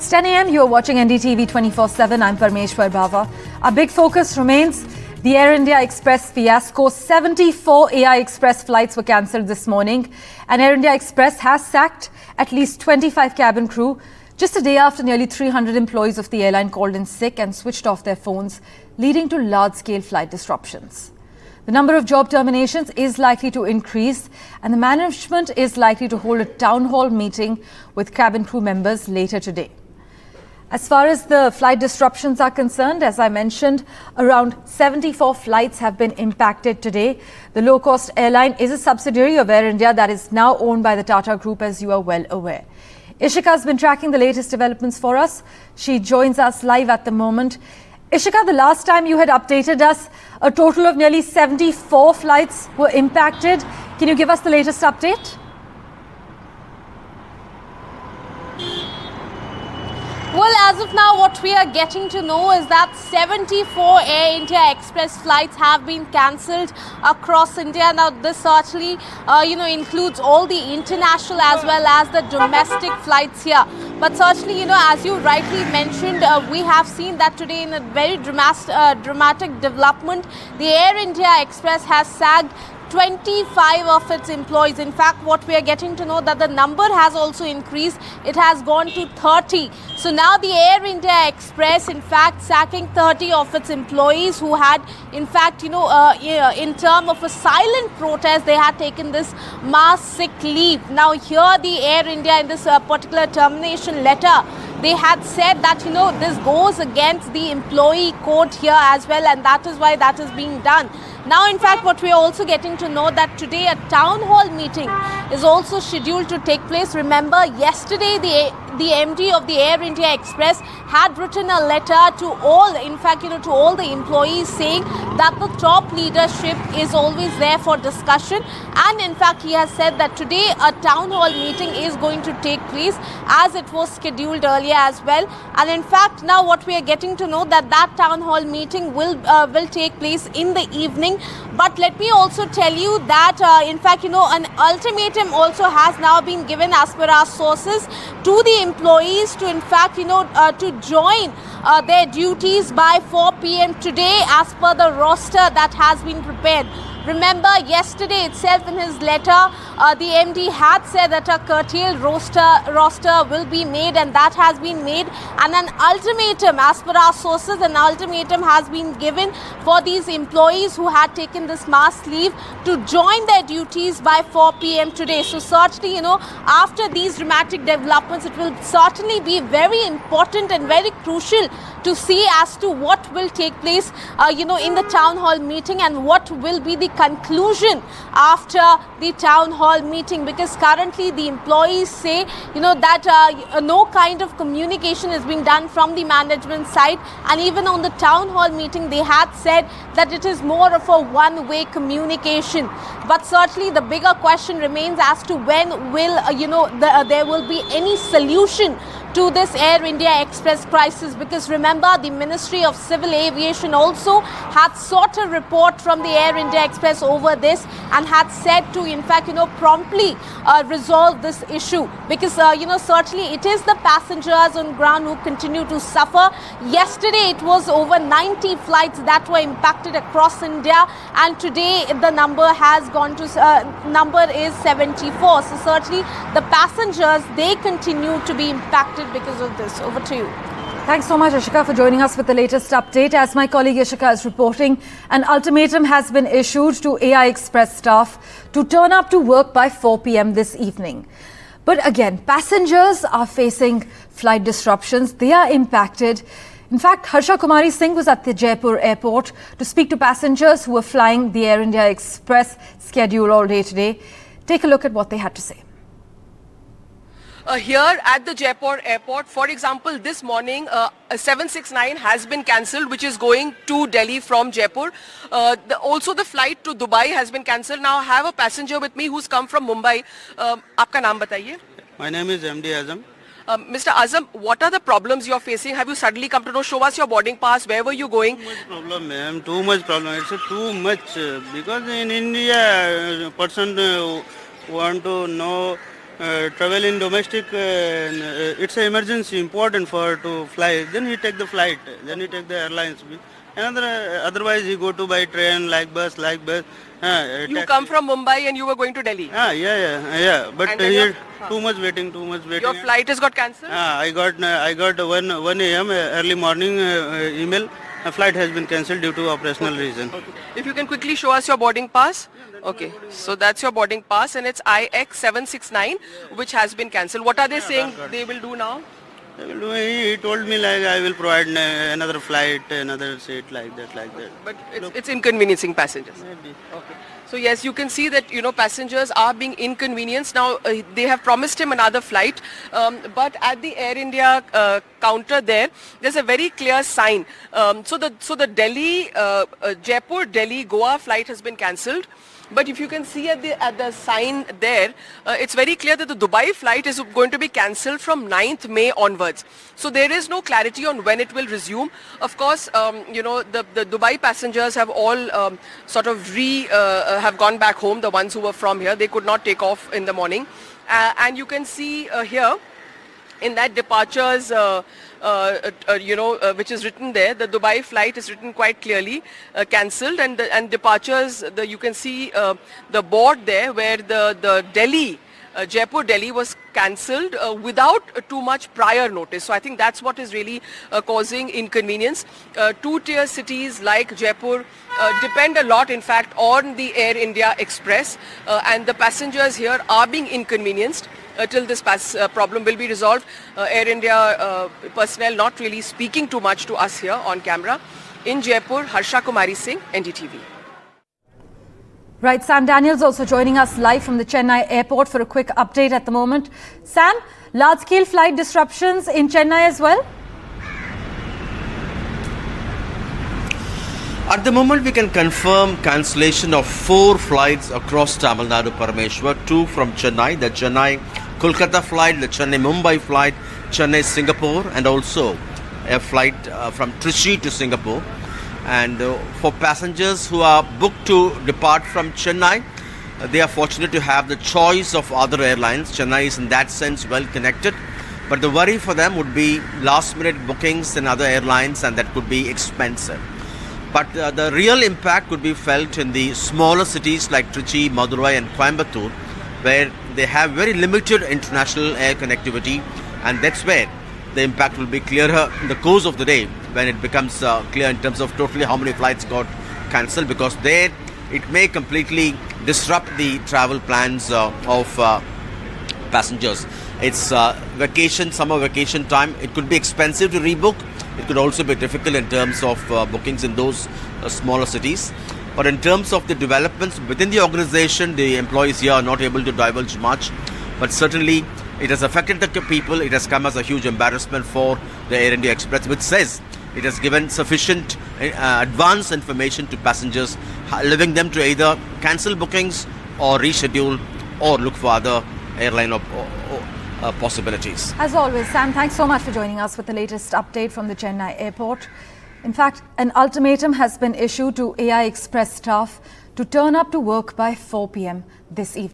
It's 10 a.m. You're watching NDTV 24/7. I'm Parmeshwar Bhava. Our big focus remains the Air India Express fiasco. 74 AI Express flights were cancelled this morning, and Air India Express has sacked at least 25 cabin crew just a day after nearly 300 employees of the airline called in sick and switched off their phones, leading to large-scale flight disruptions. The number of job terminations is likely to increase, and the management is likely to hold a town hall meeting with cabin crew members later today. As far as the flight disruptions are concerned, as I mentioned, around 74 flights have been impacted today. The low-cost airline is a subsidiary of Air India that is now owned by the Tata Group, as you are well aware. Ishika has been tracking the latest developments for us. She joins us live at the moment. Ishika, the last time you had updated us, a total of nearly 74 flights were impacted. Can you give us the latest update? Well, as of now, what we are getting to know is that 74 Air India Express flights have been cancelled across India. Now, this certainly, includes all the international as well as the domestic flights here. But certainly, as you rightly mentioned, we have seen that today in a very dramatic development, the Air India Express has sacked 25 of its employees. In fact, what we are getting to know that the number has also increased. It has gone to 30. So now the Air India Express, in fact, sacking 30 of its employees who had, in fact, in terms of a silent protest, they had taken this mass sick leave. Now here the Air India in this particular termination letter, they had said that, this goes against the employee code here as well, and that is why that is being done. Now, in fact, what we are also getting to know that today a town hall meeting is also scheduled to take place. Remember, yesterday the MD of the Air India Express had written a letter to all, in fact, to all the employees saying that the top leadership is always there for discussion. And in fact, he has said that today a town hall meeting is going to take place as it was scheduled earlier as well. And in fact, now what we are getting to know that town hall meeting will take place in the evening. But let me also tell you that, in fact, an ultimatum also has now been given as per our sources to the employees to, in fact, to join their duties by 4 p.m. today as per the roster that has been prepared. Remember, yesterday itself in his letter, the MD had said that a curtailed roster will be made, and that has been made. And an ultimatum, as per our sources, an ultimatum has been given for these employees who had taken this mass leave to join their duties by 4 p.m. today. So certainly, after these dramatic developments, it will certainly be very important and very crucial to see as to what will take place, in the town hall meeting, and what will be the conclusion after the town hall meeting, because currently the employees say that no kind of communication is being done from the management side, and even on the town hall meeting they had said that it is more of a one-way communication. But certainly the bigger question remains as to when will there will be any solution to this Air India Express crisis, because remember, the Ministry of Civil Aviation also had sought a report from the Air India Express over this and had said to, in fact, promptly resolve this issue, because certainly it is the passengers on ground who continue to suffer. Yesterday it was over 90 flights that were impacted across India, and today the number has gone to number is 74. So certainly the passengers, they continue to be impacted because of this. Over to you. Thanks so much, Ishika, for joining us with the latest update. As my colleague Ishika is reporting, an ultimatum has been issued to AI Express staff to turn up to work by 4 p.m. this evening. But again, passengers are facing flight disruptions. They are impacted. In fact, Harsha Kumari Singh was at the Jaipur airport to speak to passengers who were flying the Air India Express schedule all day today. Take a look at what they had to say. Here at the Jaipur airport, for example, this morning, 769 has been cancelled, which is going to Delhi from Jaipur. Also, the flight to Dubai has been cancelled. Now, I have a passenger with me who's come from Mumbai. Aapka naam bataiye? My name is MD Azam. Mr. Azam, what are the problems you are facing? Have you suddenly come to know? Show us your boarding pass. Where were you going? Too much problem, ma'am. Too much problem. It's too much because in India, person want to know travel in domestic, it's an emergency important for to fly. Then he take the flight. Then he take the airlines. Otherwise he go to by train, like bus. You Taxi. come from Mumbai and you were going to Delhi. Yeah. But And then here your- too much waiting. Your flight has got cancelled? I got 1 a.m. Early morning email. A flight has been cancelled due to operational reason. If you can quickly show us your boarding pass. Okay, so that's your boarding pass and it's IX769 which has been cancelled. What are they saying they will do now? He told me like I will provide another flight, another seat like that. But it's inconveniencing passengers. Maybe. Okay. So yes, you can see that passengers are being inconvenienced. Now they have promised him another flight, but at the Air India counter there's a very clear sign. So the Delhi, Jaipur, Delhi, Goa flight has been cancelled. But if you can see at the sign there, it's very clear that the Dubai flight is going to be cancelled from 9th May onwards. So there is no clarity on when it will resume. Of course, the Dubai passengers have all sort of have gone back home, the ones who were from here. They could not take off in the morning. And you can see here, in that departures, which is written there, the Dubai flight is written quite clearly, cancelled, and departures, you can see the board there where the Delhi, Jaipur Delhi was cancelled without too much prior notice. So I think that's what is really causing inconvenience. Two-tier cities like Jaipur depend a lot, in fact, on the Air India Express, and the passengers here are being inconvenienced. Till this problem will be resolved. Air India personnel not really speaking too much to us here on camera. In Jaipur, Harsha Kumari Singh, NDTV. Right, Sam Daniels also joining us live from the Chennai airport for a quick update at the moment. Sam, large-scale flight disruptions in Chennai as well? At the moment, we can confirm cancellation of 4 flights across Tamil Nadu, Parameshwar. 2 from Chennai, the Chennai-Kolkata flight, the Chennai-Mumbai flight, Chennai-Singapore, and also a flight from Trichy to Singapore. And for passengers who are booked to depart from Chennai, they are fortunate to have the choice of other airlines. Chennai is in that sense well connected. But the worry for them would be last-minute bookings in other airlines, and that could be expensive. But the real impact could be felt in the smaller cities like Trichy, Madurai and Coimbatore, where they have very limited international air connectivity, and that's where the impact will be clearer in the course of the day when it becomes clear in terms of totally how many flights got cancelled, because there it may completely disrupt the travel plans of passengers. It's summer vacation time. It could be expensive to rebook. It could also be difficult in terms of bookings in those smaller cities. But in terms of the developments within the organization, the employees here are not able to divulge much. But certainly, it has affected the people. It has come as a huge embarrassment for the Air India Express, which says it has given sufficient advance information to passengers, leaving them to either cancel bookings or reschedule or look for other airline possibilities. As always, Sam, thanks so much for joining us with the latest update from the Chennai airport. In fact, an ultimatum has been issued to AI Express staff to turn up to work by 4 p.m. this evening.